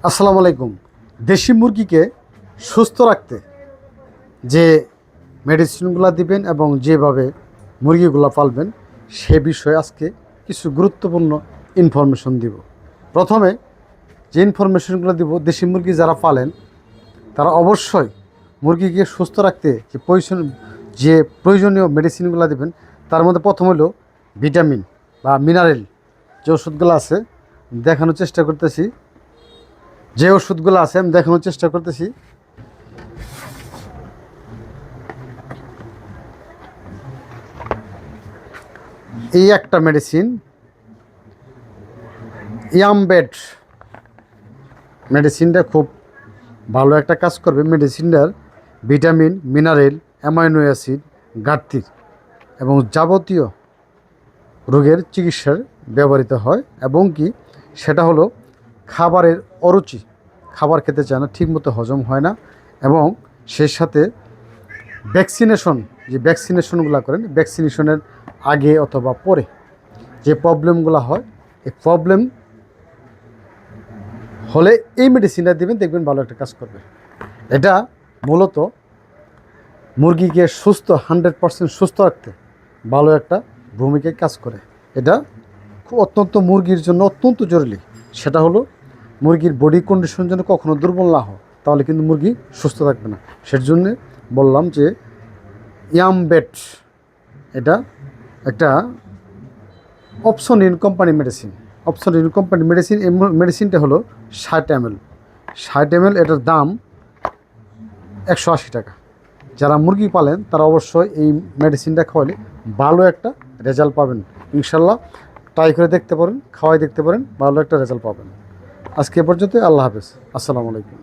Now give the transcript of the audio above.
আসসালামু আলাইকুম। দেশি মুরগিকে সুস্থ রাখতে যে মেডিসিনগুলো দিবেন এবং যেভাবে মুরগিগুলো পালবেন সে বিষয়ে আজকে কিছু গুরুত্বপূর্ণ ইনফরমেশন দিব। প্রথমে যে ইনফরমেশনগুলো দিব, দেশি মুরগি যারা পালেন তারা অবশ্যই মুরগিকে সুস্থ রাখতে যে প্রয়োজনীয় মেডিসিনগুলো দিবেন তার মধ্যে প্রথম হলো ভিটামিন বা মিনারেল যে ওষুধগুলো আছে দেখানোর চেষ্টা করতেছি। এই একটা মেডিসিন ইয়ামবেড মেডিসিনটা খুব ভালো একটা কাজ করবে। মেডিসিনটার ভিটামিন, মিনারেল, অ্যামাইনো অ্যাসিড ঘাটতির এবং যাবতীয় রোগের চিকিৎসার ব্যবহৃত হয় এবং কি সেটা হলো খাবারের অরুচি, খাবার খেতে চায় না, ঠিকমতো হজম হয় না এবং সেই সাথে ভ্যাকসিনেশনগুলো করেন, ভ্যাকসিনেশনের আগে অথবা পরে যে প্রবলেমগুলো হয় এই প্রবলেম হলে এই মেডিসিনটা দেবেন, দেখবেন ভালো একটা কাজ করবে। এটা মূলত মুরগিকে 100% সুস্থ রাখতে ভালো একটা ভূমিকায় কাজ করে। এটা অত্যন্ত মুরগির জন্য অত্যন্ত জরুরি। সেটা হলো মুরগির বডি কন্ডিশন যেন কখনো দুর্বল না হয়, তাহলে কিন্তু মুরগি সুস্থ থাকবে না। সের জন্যে বললাম যে ইয়ামবেট এটা একটা অপশন ইন কোম্পানি মেডিসিন। এই মেডিসিনটা হলো 60 ml। 60 ml, এটার দাম 180 টাকা। যারা মুরগি পালেন তারা অবশ্যই এই মেডিসিনটা খাওয়ালে ভালো একটা রেজাল্ট পাবেন ইনশাল্লাহ। ট্রাই করে দেখতে পারেন, খাওয়াই দেখতে পারেন, ভালো একটা রেজাল্ট পাবেন। আজকে এ পর্যন্ত। আল্লাহ হাফেজ। আসসালামু আলাইকুম।